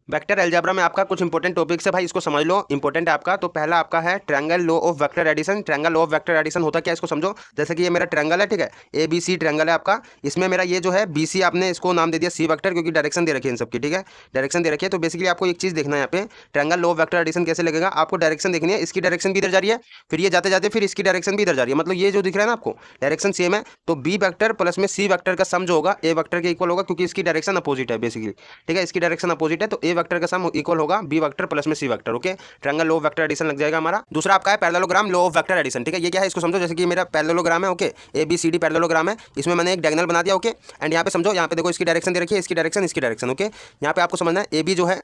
Vector algebra में आपका कुछ इंपॉर्टेंट टॉपिक्स है भाई, इसको समझ लो, इंपॉर्टेंट है आपका। तो पहला आपका है triangle law of vector addition. Triangle law of vector addition होता क्या है इसको समझो। जैसे कि ये मेरा ट्रायंगल है, ठीक है, ए बी सी ट्रायंगल है आपका। इसमें मेरा ये जो है बी सी, आपने इसको नाम दे दिया सी वेक्टर, क्योंकि डायरेक्शन दे रखी है इन सबकी, ठीक है, डायरेक्शन दे रखी है। तो बेसिकली आपको एक चीज देखना है यहाँ पे, triangle law of vector addition कैसे लगेगा, आपको डायरेक्शन देखनी है। इसकी डायरेक्शन भी इधर जा रही है, फिर ये जाते जाते फिर इसकी डायरेक्शन भी इधर जा रही है, मतलब ये जो दिख रहा है ना आपको, डायरेक्शन सेम है। तो बी वेक्टर प्लस में सी वेक्टर का सम जो होगा ए वेक्टर के इक्वल होगा, क्योंकि इसकी डायरेक्शन अपोजिट है बेसिकली, ठीक है, इसकी डायरेक्शन अपोजिट है। तो ए वेक्टर का सम इक्वल होगा बी वेक्टर प्लस में C vector. Okay, triangle law of vector addition लग जाएगा हमारा। दूसरा आपका है parallelogram law of vector addition, ठीक है, ये क्या है इसको समझो। जैसे कि मेरा पैरेललोग्राम है, okay, A B C D parallelogram है, इसमें मैंने एक डायगोनल बना दिया, ओके। एंड यहाँ पे समझो, यहाँ पे देखो इसकी डायरेक्शन दे रखी है, इसकी डायरेक्शन, इसकी डायरेक्शन, ओके। यहाँ पे आपको समझना है ए बी जो है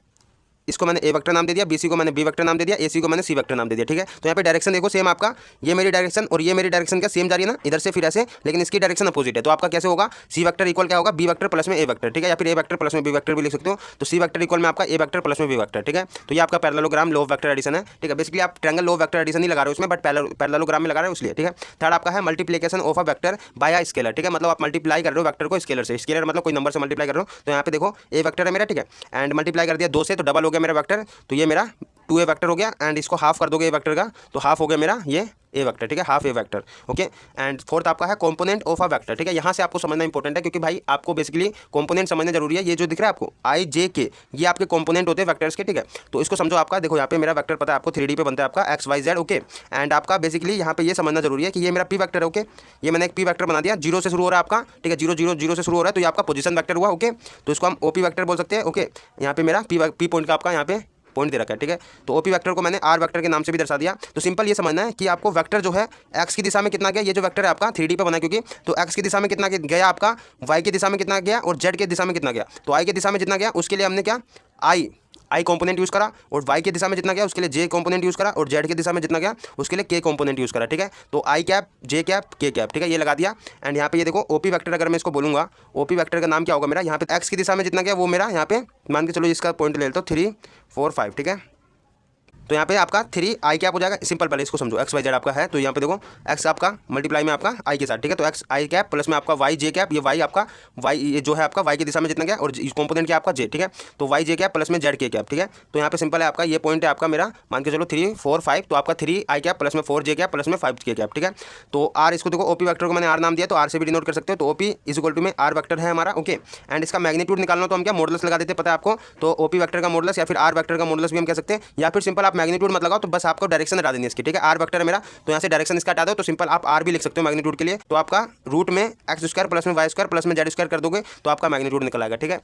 इसको मैंने ए वेक्टर नाम दे दिया, बीसी को मैंने बी वेक्टर नाम दे दिया, एसी को मैंने सी वेक्टर नाम दे दिया, ठीक है। तो यहाँ पे डायरेक्शन देखो सेम आपका, ये मेरी डायरेक्शन और ये मेरी डायरेक्शन क्या सेम जा रही है ना, इधर से फिर ऐसे, लेकिन इसकी डायरेक्शन अपोजिट है। तो आपका कैसे होगा, सी वेक्टर इक्वल क्या होगा, बी वेक्टर प्लस में ए वेक्टर, ठीक है, या फिर ए वेक्टर प्लस में बी वेक्टर भी लिख सकते हो। तो सी वेक्टर इक्वल में आपका ए वेक्टर प्लस में बी वेक्टर, ठीक है। तो ये आपका parallelogram law of vector addition है, ठीक है। बेसिकली आप triangle law of vector addition नहीं लगा रहे हो उसमें, बट पैरेललोग्राम में लगा रहे हो इसलिए, ठीक है। थर्ड आपका है multiplication of a vector by a scalar, ठीक है, मतलब आप मल्टीप्लाई कर रहे हो वेक्टर को स्केलर से। स्केलर मतलब कोई नंबर से मल्टीप्लाई कर रहे हो। तो यहाँ पे देखो ए वेक्टर है मेरा, ठीक है, एंड मल्टीप्लाई कर दिया 2 से, तो डबल हो गया मेरा वेक्टर, तो ये मेरा 2a वेक्टर हो गया। एंड इसको हाफ कर दोगे ए वेक्टर का, तो हाफ हो गया मेरा ये ए वेक्टर, ठीक है, half A vector, okay. And fourth आपका है कंपोनेंट ऑफ अ वेक्टर, ठीक है, यहाँ से आपको समझना इंपॉर्टेंट है, क्योंकि भाई आपको बेसिकली कंपोनेंट समझना जरूरी है। ये जो दिख रहा है आपको आई जे के, ये आपके कंपोनेंट होते हैं वेक्टर्स के, ठीक है। तो इसको समझो आपका, देखो यहाँ पे मेरा वेक्टर पता है आपको 3D पे बनता है आपका X Y Z, okay. And आपका बेसिकली यहाँ पे ये समझना जरूरी है कि ये मेरा पी वेक्टर है, ओके। ये मैंने एक पी वेक्टर बना दिया, 0 से शुरू हो रहा है आपका, ठीक है, 0 0 0 से शुरू हो रहा है, तो ये आपका पोजीशन वेक्टर हुआ, ओके। तो इसको हम ओपी वेक्टर बोल सकते हैं, ओके। यहाँ पे मेरा पी पॉइंट का आपका यहाँ पे पॉइंट दे रखा है, ठीक है। तो ओपी वेक्टर को मैंने आर वेक्टर के नाम से भी दर्शा दिया। तो सिंपल ये समझना है कि आपको वेक्टर जो है एक्स की दिशा में कितना गया, ये जो वेक्टर है आपका 3D पे बना है, क्योंकि तो एक्स की दिशा में कितना गया आपका, वाई की दिशा में कितना गया और जेड की दिशा में कितना गया। तो आई की दिशा में जितना गया उसके लिए हमने क्या आई कंपोनेंट यूज़ करा, और वाई की दिशा में जितना गया उसके लिए जे कंपोनेंट यूज़ करा, और जेड की दिशा में जितना गया उसके लिए के कंपोनेंट यूज़ करा, ठीक है। तो आई कैप जे कैप के कैप, ठीक है, ये लगा दिया। एंड यहाँ पे ये देखो ओपी वेक्टर, अगर मैं इसको बोलूँगा ओपी वेक्टर का नाम क्या होगा मेरा, यहाँ पे एक्स की दिशा में जितना गया वो मेरा यहाँ पे मान के चलो इसका पॉइंट ले लेता हूँ 3 4 5, ठीक है। तो यहाँ पे आपका 3 आई कैप हो जाएगा, सिंपल पहले इसको समझो, एक्स वाई जेड आपका है, तो यहाँ पे देखो एक्स आपका मल्टीप्लाई में आपका आई के साथ, ठीक है। तो एक्स आई कैप प्लस में आपका वाई जे कैप, ये वाई आपका वाई ये जो है आपका वाई की दिशा में जितना गया, और कंपोनेंट क्या आपका जे, ठीक है। तो वाई जे कैप प्लस में जेड के कैप, ठीक है। तो यहाँ पे सिंपल है आपका, ये पॉइंट है आपका मेरा, मान के चलो 3 4 5, तो आपका 3 आई कैप प्लस में 4 जे कैप प्लस में 5 के कैप, ठीक है। तो आर, इसको देखो ओपी वेक्टर को मैंने आर नाम दिया, तो आर से भी डिनोट कर सकते हो। तो ओपी इज इक्वल टू में आर वेक्टर है हमारा, ओके। एंड इसका मैग्नीट्यूड निकालना तो हम क्या मॉडुलस लगा देते, पता है आपको। तो ओपी वेक्टर का मॉडुलस या फिर आर वेक्टर का मॉडुलस भी हम कह सकते हैं, या फिर सिंपल आप मैग्नीट्यूड मत लगाओ, तो बस आपको डायरेक्शन हटा देनी है इसकी, ठीक है। आर वेक्टर है मेरा, तो यहाँ से डायरेक्शन इसका हटा दो, तो सिंपल आप आर भी लिख सकते हो मैग्नीट्यूड के लिए। तो आपका रूट में एक्स स्क्वायर प्लस में वाई स्क्वायर प्लस में जेड स्क्वायर कर दोगे, तो आपका मैग्नीट्यूड निकल आएगा, ठीक है।